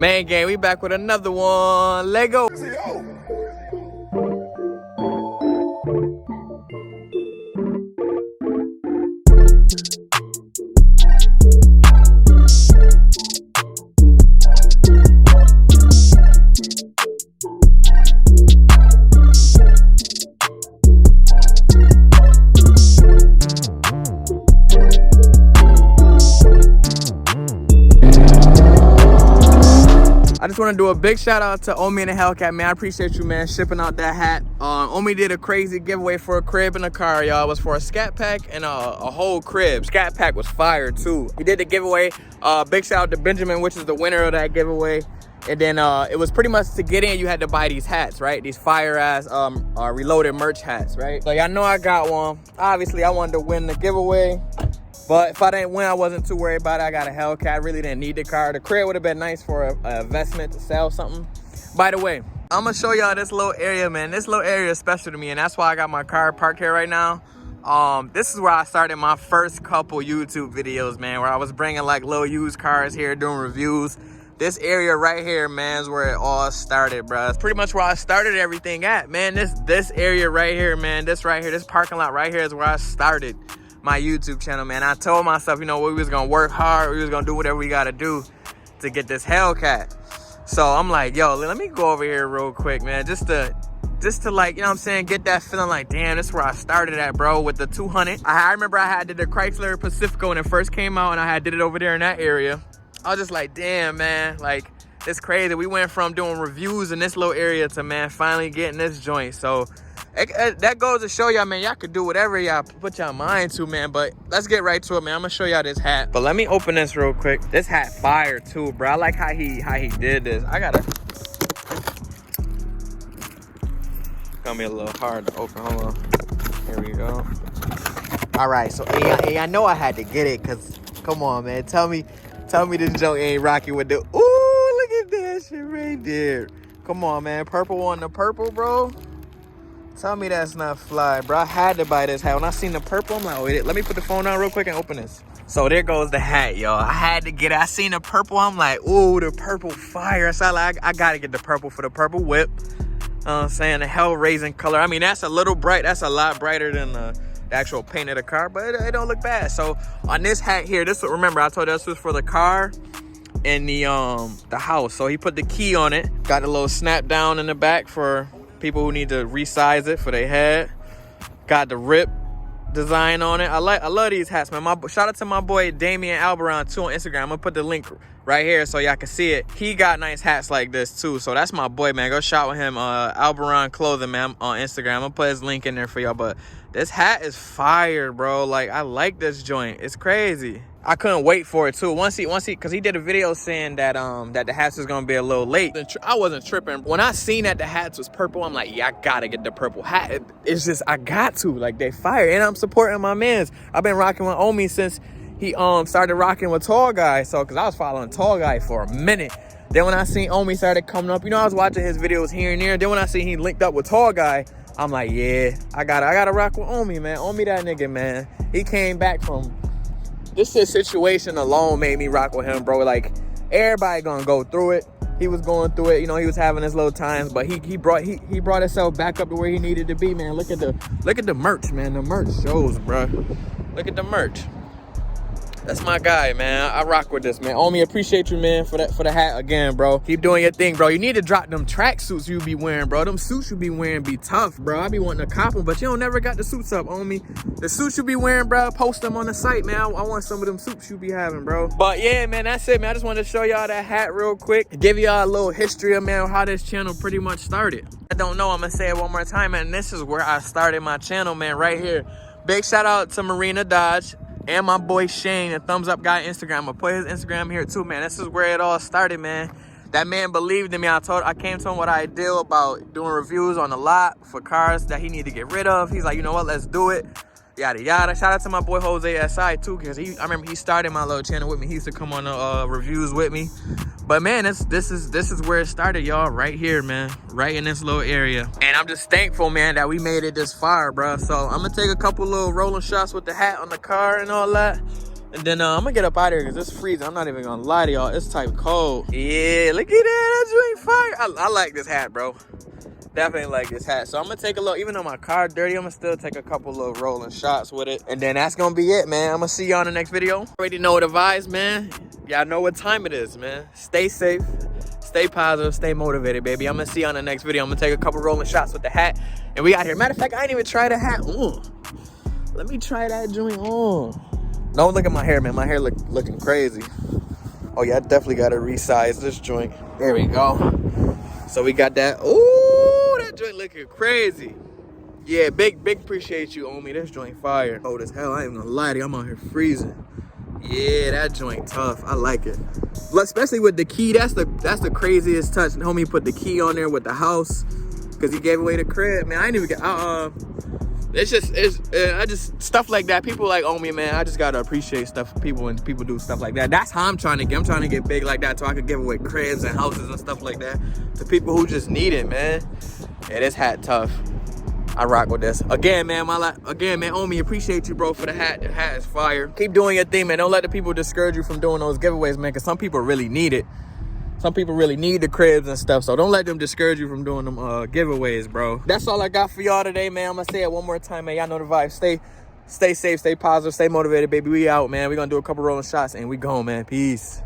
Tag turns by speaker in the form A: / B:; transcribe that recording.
A: Man gang, we back with another one. Lego. I just want to do a big shout out to OMI and the Hellcat, man. I appreciate you, man, shipping out that hat. OMI did a crazy giveaway for a crib and a car, y'all. It was for a scat pack and a whole crib. Scat pack was fire too. He did the giveaway. Big shout out to Benjamin, which is the winner of that giveaway. And then it was pretty much to get in, you had to buy these hats, right? These fire ass reloaded merch hats, right? So y'all know I got one. Obviously, I wanted to win the giveaway. But if I didn't win, I wasn't too worried about it. I got a Hellcat. I really didn't need the car. The crib would have been nice for an investment to sell something. By the way, I'm going to show y'all this little area, man. This little area is special to me, and that's why I got my car parked here right now. This is where I started my first couple YouTube videos, man, where I was bringing like little used cars here, doing reviews. This area right here, man, is where it all started, bro. It's pretty much where I started everything at, man. This area right here, man, this parking lot right here is where I started my YouTube channel, man. I told myself, you know, we was gonna work hard, we was gonna do whatever we gotta do to get this Hellcat. So I'm like, yo, let me go over here real quick, man, just to like, you know what I'm saying, get that feeling like, damn, this is where I started at, bro, with the 200. I remember I had did the Chrysler Pacifico when it first came out, and I had did it over there in that area. I was just like, damn, man, like, it's crazy. We went from doing reviews in this little area to, man, finally getting this joint. So that goes to show y'all, man, y'all could do whatever y'all put y'all mind to, man. But let's get right to it, man. I'm gonna show y'all this hat. But let me open this real quick. This hat fire too, bro. I like how he did this. Gonna be a little hard to open. Hold on. Here we go. All right, so I know I had to get it, cause come on, man. Tell me this joke ain't rocking with the. Ooh, look at that shit right there. Come on, man. Purple on the purple, bro. Tell me that's not fly, bro. I had to buy this hat. When I seen the purple, I'm like, wait, let me put the phone down real quick and open this. So there goes the hat, y'all. I had to get it. I seen the purple. I'm like, ooh, the purple fire. So I gotta get the purple for the purple whip. I'm saying the hell-raising color. I mean, that's a little bright. That's a lot brighter than the actual paint of the car, but it don't look bad. So on this hat here, remember I told you this was for the car and the house. So he put the key on it. Got a little snap down in the back for people who need to resize it for their head. Got the rip design on it. I love these hats, man. Shout out to my boy Damian Albaron too on Instagram. I'm gonna put the link right here so y'all can see it. He got nice hats like this too. So that's my boy, man. Go shout with him, Albaron Clothing, man, on Instagram. I'm gonna put his link in there for y'all. But this hat is fire, bro. Like, I like this joint. It's crazy. I couldn't wait for it too. Once he, cause he did a video saying that that the hats was gonna be a little late. I wasn't tripping. When I seen that the hats was purple, I'm like, yeah, I gotta get the purple hat. It's just, I got to. Like, they fire. And I'm supporting my mans. I've been rocking with OMI since he started rocking with Tall Guy. So, cause I was following Tall Guy for a minute. Then when I seen OMI started coming up, you know, I was watching his videos here and there. Then when I seen he linked up with Tall Guy, I'm like, yeah, I gotta rock with OMI, man. OMI that nigga, man. He came back from this situation alone, made me rock with him, bro. Like, everybody gonna go through it. He was going through it, you know. He was having his little times, but he brought himself back up to where he needed to be, man. Look at the merch, man. The merch shows, bro. Look at the merch. That's my guy, man. I rock with this, man. OMI, appreciate you, man, for the hat again, bro. Keep doing your thing, bro. You need to drop them track suits you be wearing, bro. Them suits you be wearing be tough, bro. I be wanting to cop them, but you don't never got the suits up, OMI. The suits you be wearing, bro, post them on the site, man. I want some of them suits you be having, bro. But yeah, man, that's it, man. I just wanted to show y'all that hat real quick. Give y'all a little history of, man, how this channel pretty much started. I don't know, I'm gonna say it one more time, man. This is where I started my channel, man, right here. Big shout out to Marina Dodge and my boy Shane, a thumbs up guy Instagram. I'm gonna put his Instagram here too, man. This is where it all started, man. That man believed in me. I came to him with an idea about doing reviews on the lot for cars that he needed to get rid of. He's like, you know what, let's do it. Yada yada. Shout out to my boy Jose SI too, because I remember he started my little channel with me. He used to come on the reviews with me. But man, this is where it started, y'all. Right here, man. Right in this little area. And I'm just thankful, man, that we made it this far, bro. So I'm gonna take a couple little rolling shots with the hat on the car and all that. And then I'm gonna get up out of here because it's freezing. I'm not even gonna lie to y'all. It's type cold. Yeah, look at that. That's really fire. I like this hat, bro. Definitely like this hat. So I'm gonna take a little, even though my car's dirty, I'm gonna still take a couple little rolling shots with it. And then that's gonna be it, man. I'm gonna see y'all in the next video. Already know the vibes, man. Y'all know what time it is, man. Stay safe, stay positive, stay motivated, baby. I'm gonna see y'all in the next video. I'm gonna take a couple rolling shots with the hat. And we out here. Matter of fact, I ain't even tried the hat on. Let me try that joint on. Don't look at my hair, man. My hair looking crazy. Oh yeah, I definitely gotta resize this joint. There we go. So we got that. Ooh, that joint looking crazy. Yeah, big appreciate you, OMI. This joint fire. Cold as hell. I ain't gonna lie to you. I'm out here freezing. Yeah, that joint tough. I like it. Especially with the key. That's the craziest touch. And homie put the key on there with the house because he gave away the crib. Man, I ain't even get. It's just stuff like that. People like OMI, man. I just gotta appreciate stuff. When people do stuff like that. That's how I'm trying to get. I'm trying to get big like that so I could give away cribs and houses and stuff like that to people who just need it, man. Yeah, this hat tough. I rock with this. Again, man, OMI, appreciate you, bro, for the hat. The hat is fire. Keep doing your thing, man. Don't let the people discourage you from doing those giveaways, man, because some people really need it. Some people really need the cribs and stuff, so don't let them discourage you from doing them giveaways, bro. That's all I got for y'all today, man. I'm gonna say it one more time, man. Y'all know the vibe. Stay safe, stay positive, stay motivated, baby. We out, man. We gonna do a couple rolling shots and we gone, man. Peace.